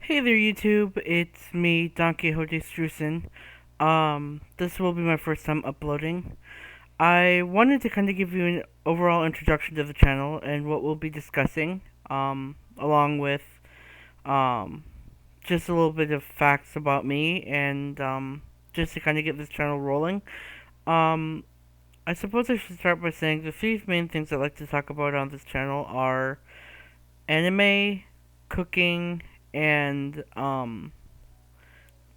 Hey there, YouTube. It's me, Don Quixote Strusen. This will be my first time uploading. I wanted to kind of give you an overall introduction to the channel and what we'll be discussing, along with, um, just a little bit of facts about me and, just to kind of get this channel rolling. Um, I suppose I should start by saying the three main things I like to talk about on this channel are anime, cooking, and,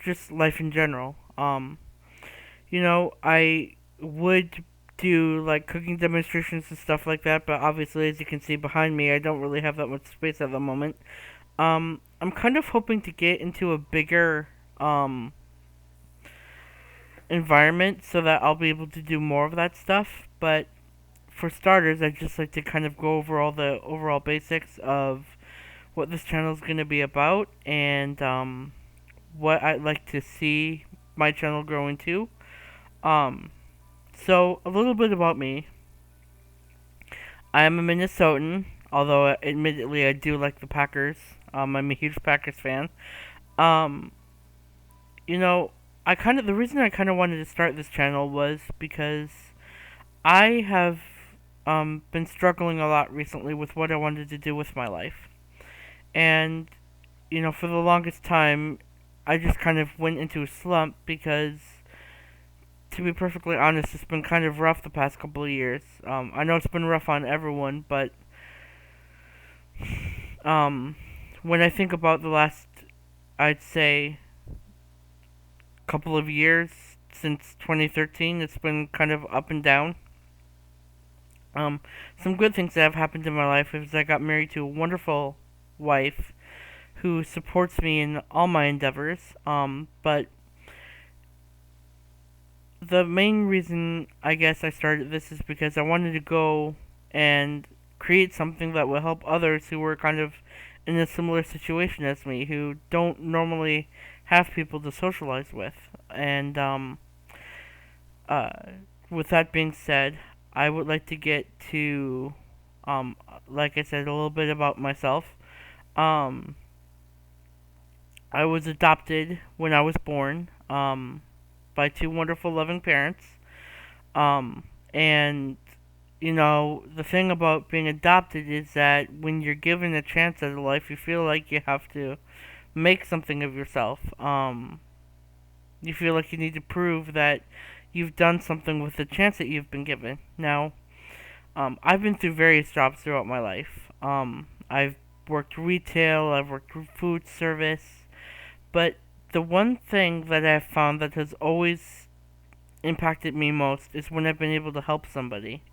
just life in general. I would do like cooking demonstrations and stuff like that, but obviously, as you can see behind me, I don't really have that much space at the moment. I'm kind of hoping to get into a bigger um environment so that I'll be able to do more of that stuff. But for starters, I'd just like to kind of go over all the overall basics of what this channel is going to be about and what I'd like to see my channel grow into. Um, So, a little bit about me. I am a Minnesotan, although admittedly I do like the Packers. I'm a huge Packers fan. Um, you know, the reason I kind of wanted to start this channel was because I have been struggling a lot recently with what I wanted to do with my life. And, for the longest time, I just kind of went into a slump because to be perfectly honest, it's been kind of rough the past couple of years. I know it's been rough on everyone, but um, when I think about the last, I'd say, couple of years since 2013, it's been kind of up and down. Um, some good things that have happened in my life is I got married to a wonderful wife who supports me in all my endeavors. But the main reason I guess I started this is because I wanted to go and create something that will help others who were kind of in a similar situation as me, who don't normally have people to socialize with. And uh, with that being said, I would like to get to, um, like I said, a little bit about myself. Um, I was adopted when I was born by two wonderful, loving parents. And the thing about being adopted is that when you're given a chance at life, you feel like you have to make something of yourself. You feel like you need to prove that you've done something with the chance that you've been given. Now, I've been through various jobs throughout my life. I've worked retail, I've worked food service, but the one thing that I've found that has always impacted me most is when I've been able to help somebody.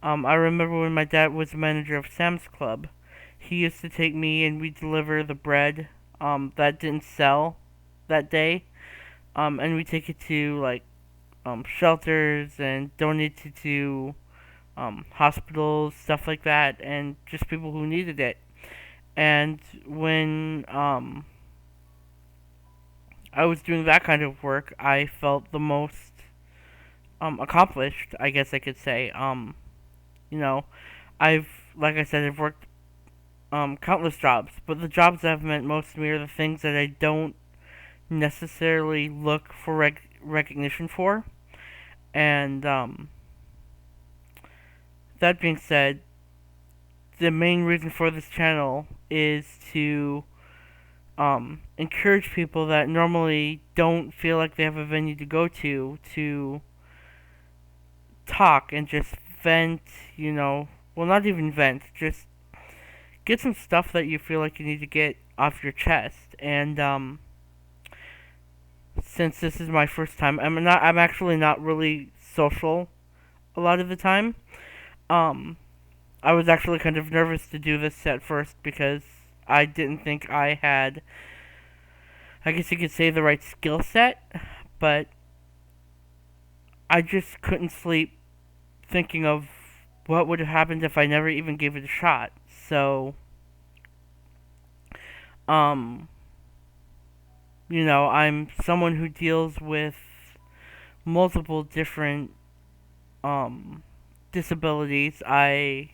I remember when my dad was manager of Sam's Club, he used to take me and we'd deliver the bread that didn't sell that day, and we take it to like shelters and donate it to hospitals, stuff like that, and just people who needed it. And when I was doing that kind of work, I felt the most accomplished, I guess I could say. You know, I've, like I said, I've worked countless jobs, but the jobs that have meant most to me are the things that I don't necessarily look for recognition for. And that being said, the main reason for this channel is to encourage people that normally don't feel like they have a venue to go to talk and just vent, well, not even vent, just get some stuff that you feel like you need to get off your chest. And since this is my first time, I'm actually not really social a lot of the time. Um, I was actually kind of nervous to do this at first because I didn't think I had, I guess you could say, the right skill set, but I just couldn't sleep thinking of what would have happened if I never even gave it a shot. So, um, I'm someone who deals with multiple different um disabilities. I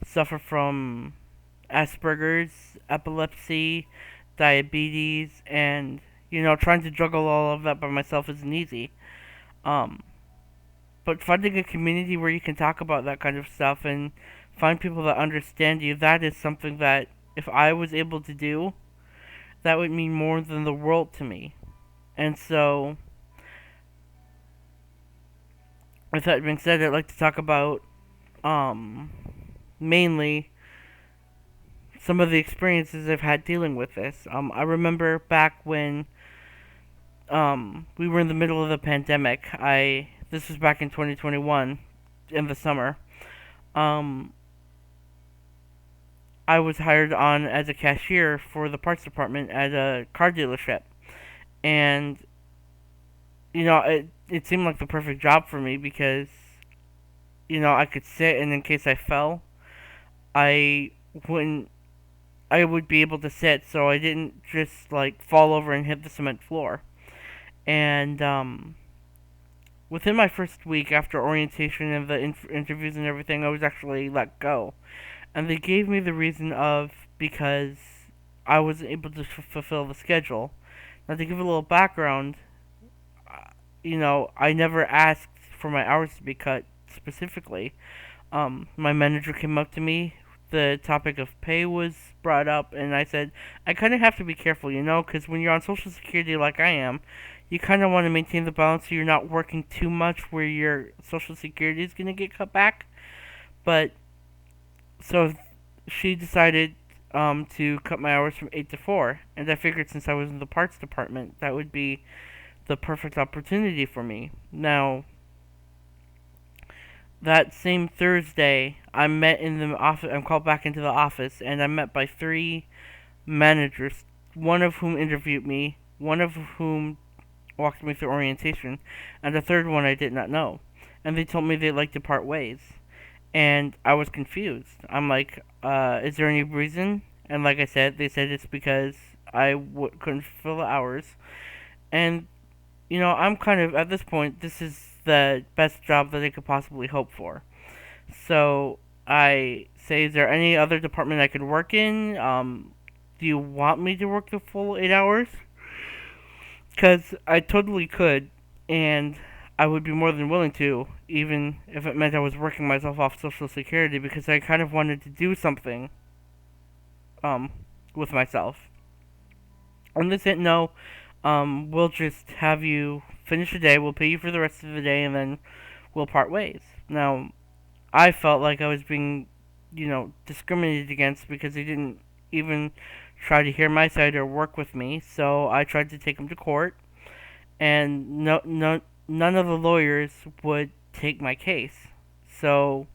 suffer from Asperger's, epilepsy, diabetes, and trying to juggle all of that by myself isn't easy. Um, but finding a community where you can talk about that kind of stuff and find people that understand you, that is something that if I was able to do, that would mean more than the world to me. And so, with that being said, I'd like to talk about um, mainly some of the experiences I've had dealing with this. I remember back when we were in the middle of the pandemic. This was back in 2021 in the summer. Um, I was hired on as a cashier for the parts department at a car dealership, and it seemed like the perfect job for me because I could sit, and in case I fell, I wouldn't. I would be able to sit, so I didn't just like fall over and hit the cement floor. And within my first week after orientation and the interviews and everything, I was actually let go, and they gave me the reason of because I wasn't able to fulfill the schedule. Now, to give a little background, I never asked for my hours to be cut specifically. My manager came up to me. The topic of pay was brought up, and I said, I kind of have to be careful, because when you're on Social Security like I am, you kind of want to maintain the balance so you're not working too much where your Social Security is going to get cut back. But, so she decided to cut my hours from 8 to 4, and I figured since I was in the parts department, that would be the perfect opportunity for me. Now, that same Thursday, I'm met in the office. I'm called back into the office, and I'm met by three managers. One of whom interviewed me, one of whom walked me through orientation, and the third one I did not know. And they told me they'd like to part ways, and I was confused. I'm like, "Is there any reason?" And like I said, they said it's because couldn't fulfill the hours, and I'm kind of, at this point, this is the best job that I could possibly hope for. So I say, is there any other department I could work in? Do you want me to work the full 8 hours? Because I totally could, and I would be more than willing to, even if it meant I was working myself off Social Security, because I kind of wanted to do something um, with myself. And they said, no, we'll just have you finish the day, we'll pay you for the rest of the day, and then we'll part ways. Now, I felt like I was being, discriminated against because they didn't even try to hear my side or work with me, so I tried to take them to court, and none of the lawyers would take my case. So,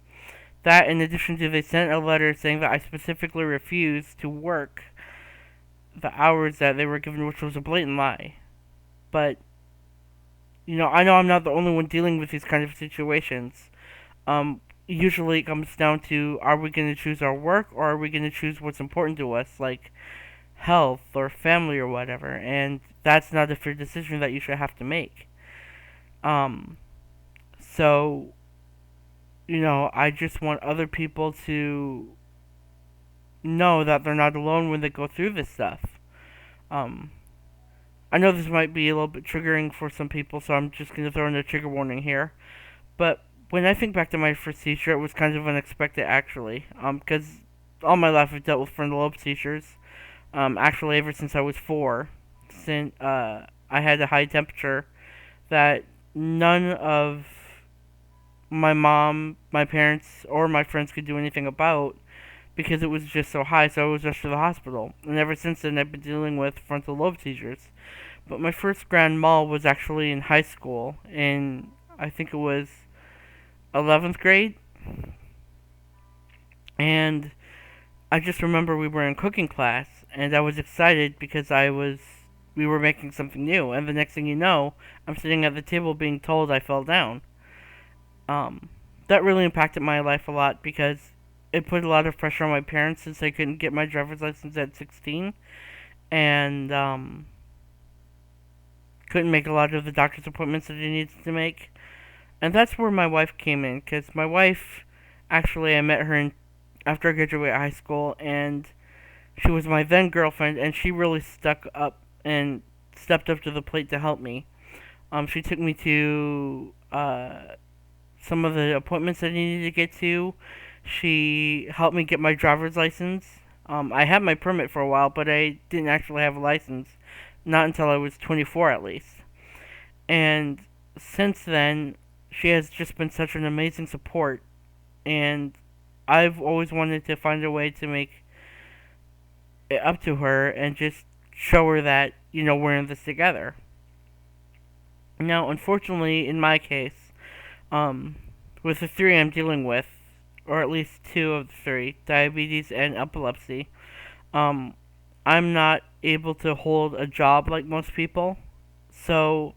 that in addition to they sent a letter saying that I specifically refused to work the hours that they were given, which was a blatant lie. But, I know I'm not the only one dealing with these kind of situations. Usually it comes down to, are we going to choose our work, or are we going to choose what's important to us, like health or family or whatever, and that's not a fair decision that you should have to make. Um, so, I just want other people to know that they're not alone when they go through this stuff. Um, I know this might be a little bit triggering for some people, so I'm just going to throw in a trigger warning here. But when I think back to my first seizure, it was kind of unexpected, actually. Because all my life I've dealt with frontal lobe seizures. Actually, ever since I was 4. Since I had a high temperature that none of my mom, my parents, or my friends could do anything about because it was just so high, so I was rushed to the hospital. And ever since then, I've been dealing with frontal lobe seizures. But my first grand mal was actually in high school, in, I think it was 11th grade. And I just remember we were in cooking class, and I was excited because we were making something new. And the next thing you know, I'm sitting at the table being told I fell down. That really impacted my life a lot because it put a lot of pressure on my parents since I couldn't get my driver's license at 16, and couldn't make a lot of the doctor's appointments that I needed to make. And that's where my wife came in, because my wife, actually, I met her after I graduated high school, and She was my then girlfriend, and she really stuck up and stepped up to the plate to help me. She took me to some of the appointments I needed to get to. She helped me get my driver's license. I had my permit for a while, but I didn't actually have a license. Not until I was 24, at least. And since then, she has just been such an amazing support. And I've always wanted to find a way to make it up to her and just show her that, we're in this together. Now, unfortunately, in my case, with the three I'm dealing with, or at least two of the three, diabetes and epilepsy, um, I'm not able to hold a job like most people. So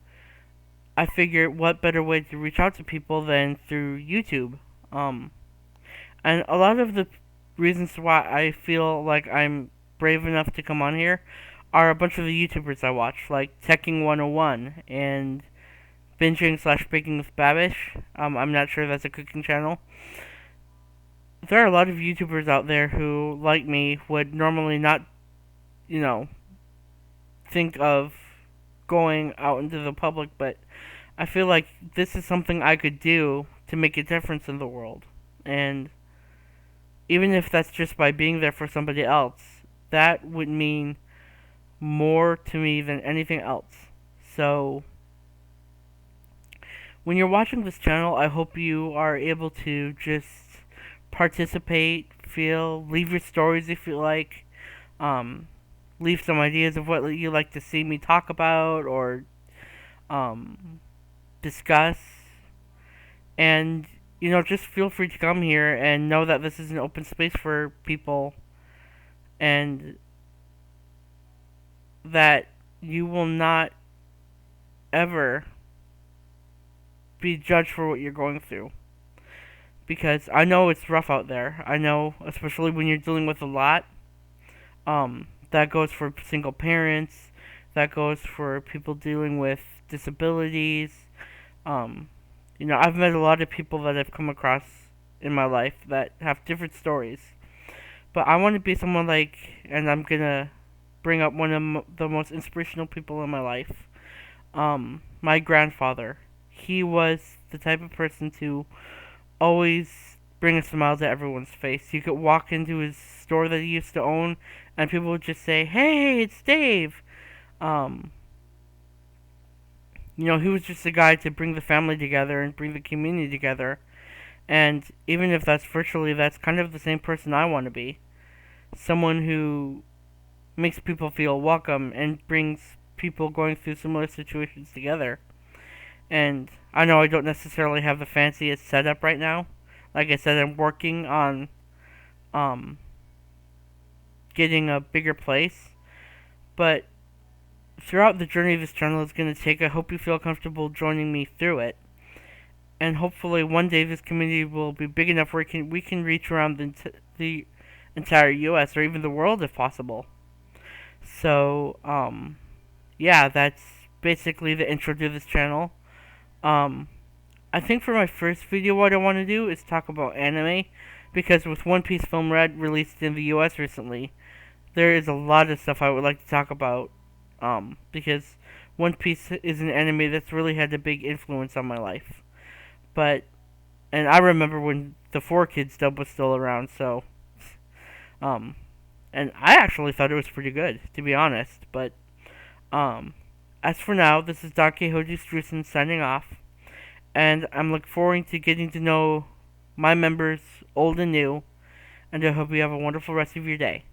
I figured what better way to reach out to people than through YouTube. Um, and a lot of the reasons why I feel like I'm brave enough to come on here are a bunch of the YouTubers I watch, like Teching 101 and Binging slash Baking with Babish. I'm not sure if that's a cooking channel. There are a lot of YouTubers out there who, like me, would normally not, you know, think of going out into the public, but I feel like this is something I could do to make a difference in the world. And even if that's just by being there for somebody else, that would mean more to me than anything else. So, when you're watching this channel, I hope you are able to just participate, leave your stories if you like, um, leave some ideas of what you like to see me talk about or um, discuss, and just feel free to come here and know that this is an open space for people, and that you will not ever be judged for what you're going through. Because I know it's rough out there. I know, especially when you're dealing with a lot. That goes for single parents. That goes for people dealing with disabilities. I've met a lot of people that I've come across in my life that have different stories. But I want to be someone like, and I'm gonna bring up one of the most inspirational people in my life. My grandfather. He was the type of person to always bring a smile to everyone's face. You could walk into his store that he used to own, and people would just say, "Hey, it's Dave." Um, he was just a guy to bring the family together and bring the community together. And even if that's virtually, that's kind of the same person I want to be. Someone who makes people feel welcome and brings people going through similar situations together. And I know I don't necessarily have the fanciest setup right now. Like I said, I'm working on getting a bigger place. But throughout the journey this channel is going to take, I hope you feel comfortable joining me through it. And hopefully one day this community will be big enough where we can reach around the entire U.S. or even the world if possible. So, yeah, that's basically the intro to this channel. I think for my first video what I want to do is talk about anime, because with One Piece Film Red released in the US recently, there is a lot of stuff I would like to talk about, because One Piece is an anime that's really had a big influence on my life. And I remember when the 4Kids dub was still around, so, and I actually thought it was pretty good, to be honest, but, as for now, this is Donkey Hoji Strusen signing off, and I'm looking forward to getting to know my members, old and new, and I hope you have a wonderful rest of your day.